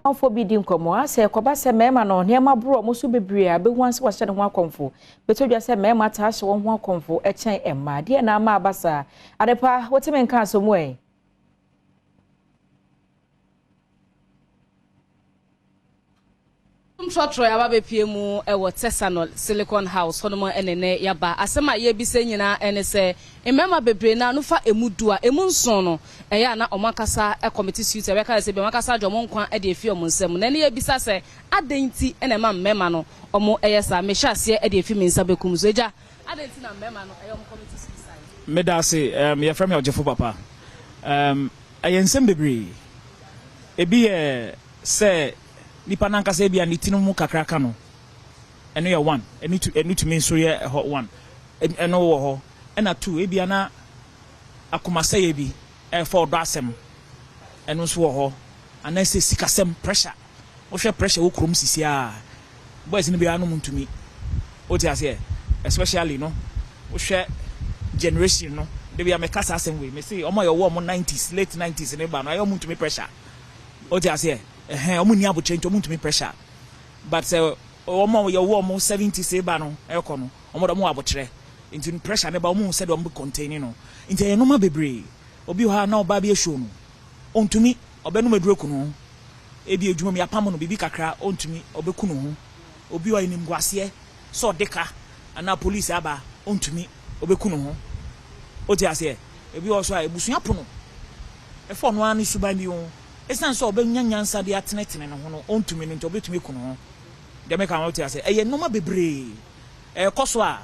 Afọ bi di nkomo ase koba se mema no niam bro mo so bebre a be wanse wa hye ne ho akomfo betodwa se mema ta hye wo ho akomfo e chen emma de na ama abasa adepa wotime nka asomo Adom Trotro ya ba bepie mu e wo Tesanol Silicon House hono enene ya ba asema ye bi se nyina ene se emema bebre na no fa emudu a emu nson no e ya na omakasa e committee suit e be ka se be makasa jomo nkwa e de efi omo nsem na ne ye bi sa se adenti ene ma mmema no omo eye sa me hya se e de efi me nsa bekum so eja adenti na mmema no e omo committee suit side me da se ye frame ojefo papa ayensem bebre ebi se nipa nankasa e bia nitinu mu kakraka no eno ye 1 eni to me so ye hot 1 eno wo ho ena 2 e bia na akomasa ye bi for do asem eno so wo ho ana se sikasem pressure wo hwe pressure wo krom sisi a boys ni bia no muntumi o ti ase especially no wo hwe generation no de bia me kasa asem we me say omo ye wo mo 90s late 90s ne ba no ayo muntumi pressure o ti ase omo ni abo change omo ntumi pressure but omo ye wo mo 70 say ba no ekọ no omo do mo abo kire into pressure ne ba omo said omo containing no into ye no ma bebre obi ha na oba bi ehwo no ontumi obenu maduro no ebi ejuma mi apam no bibi kakra ontumi obeku no ho obi wa enim guase so deka ana police aba ontumi obeku no ho o ti ase ebi wo so a ebusuya pono efo no ani suban bi ho esan so obenyanyansa de atenetene no ho no ontumi nti obetumi ku no ho de me ka wo ti ase eye no ma bebre koso a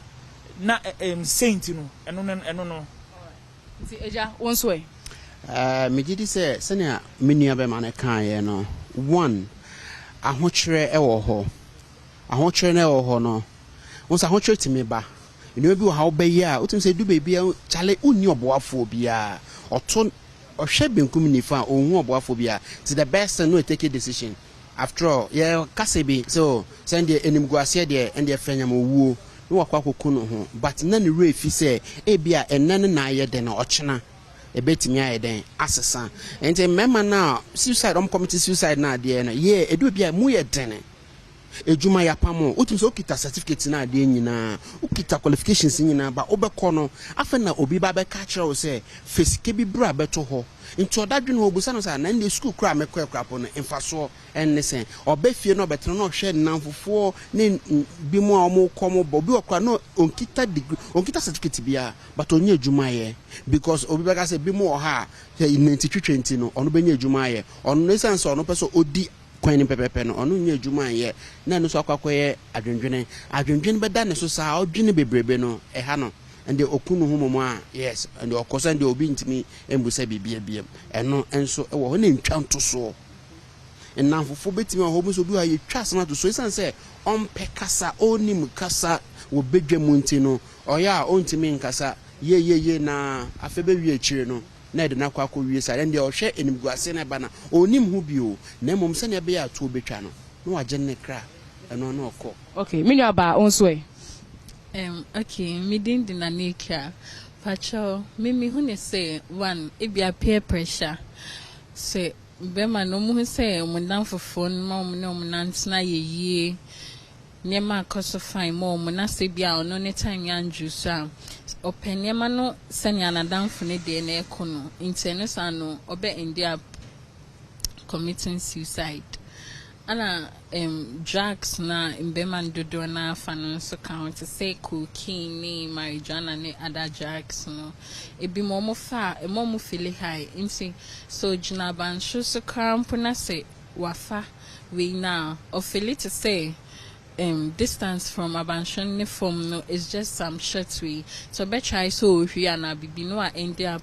na saint no eno no nti eja wonso me gidi se na menua be ma na kan ye no 1 ahokyere e wo ho ahokyere na e wo ho no wonsa ahokyere timi ba enu bi wo ha wo ba yi a otum se du bebi a chale uni oboafo bia oto ohwe benkum nifa ohun oboafo bia it's the best no take a decision after all yeah kasebi so send the enimguase de and the fanyam owuo no wakwa koku no ho but na ne refi se e bia enane na aye de na ochena ebetimi aye den asesa ente mema na suicide committee suicide na de na ye edu bia mu ye den ejuma ya pamo utim so kita certificate na ade nyina ukita qualifications nyina ba obekọ no afa na obi ba be ka kire wo se fesike bi bra beto ho nti odadwe no obusa no sa na ndi school kra mekọ ekrapo no emfaso ennese obefie no betre no hwe nanfofo ne bi mu a omo komo bo bi okra no onkita degree onkita certificate bia but onye ejuma ye because obi be ka se bi mu o ha 2020 no ono be nya ejuma ye ono no sense ono peso odi kwani pepepe no ono nya ejuma ye na no so akwakoye adwendwene be da ne so sa odwene bebrebe no ha no and the okunu humoma yes and the okosa and the obi ntimi embusa bibia eno enso e wo ho na ntwa nto so enanfofo betimi ho bo so bi ha ye twa sana to so isan se ompe kasa onim kasa wo bedwa mu ntino oya ontimi nkasa ye na afebe wi akire no na de na kwa wie sa and the ohwe enimguase na ba na onim hu bio na mom se na be ya to betwa no no agye ne kra eno na okọ okay menu aba onso okay, me didn't na nature. Pacho, me who ne say 1, it be a peer pressure. Say, Bema no mu say, when down for phone, mom, no, nansna ye, near my cost of fine, mom, when I say be out, no time yan juice. Open yamano, sanyana down for ne de ne kono, international, obe India committing suicide. Ana drugs na imbeman dodo na fano so count say cocaine marijuana ne other drugs no ebi mo fa mo feel high imsi so jina ban so cramp na say wafa we now or feel it to say distance from abanshon ne form no is just some short way so be try so hia na bibi no end up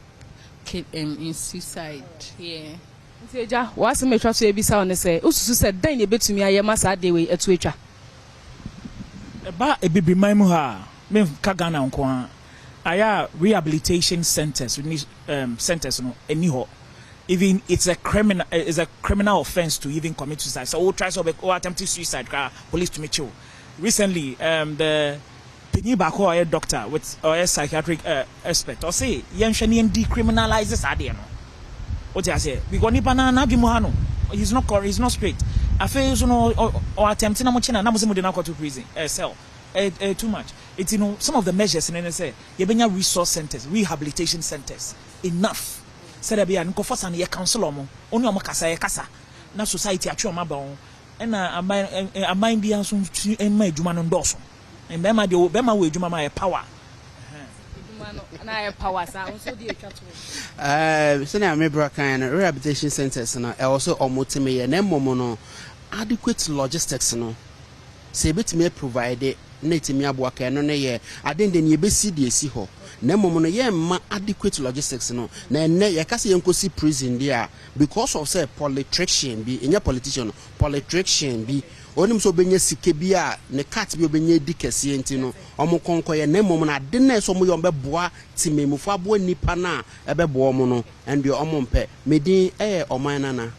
in suicide yeah. Eja wase metwa so ebisa one se ususu se dan ne betumi aye masa de we etu etwa ba ebibi maimu ha me ka Ghana nko a aya rehabilitation centers centers no eni ho even it's a criminal offense to even commit suicide so we try so or attempt suicide police to meet you recently the Penny Bako a doctor with a psychiatric expert or say yen shani decriminalizes ade no what I say we go nipa na bi mu ha no he's not straight. I feel so no or attempting na mo china na mo se mo de na to prison cell too much. It's some of the measures in NSA you benya resource centers, rehabilitation centers enough. Said be an nkofo san ye council omo oni omo kasa ye kasa na society atwe omo ba on na aman bia so ma adwuma no ndoso en be ma de be ma wo adwuma ma ye power na ye power sa so de atwa to so na me bra kan rehabilitation centers na also omotime ye na momo no adequate logistics no se betime provide na etimi aboa kan no ye adende ne yebesi de esi ho na momo no ye ma adequate logistics no na enne ye kase yenkosi prison dia because of say politician bi enya politician politician bi onim so benye sike bi a ne cat bi obenye di kese enti no omo konko ye na momo na de na so mo yo beboa timemufo aboa nipa na ebeboa mo no and the omo mpe medin oman nana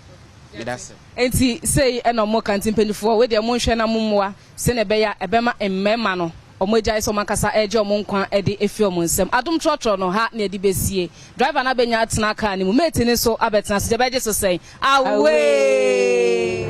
medase enti say eno mo kantin penifo we de mo hwe na mommoa se ne be ya ebema emmema no omoja iso mankasa eje omonkwan ede efi omonsem Adom Trotro no ha na edi besie driver na benya atena car ni mu mate ni so abetena se beje so sei away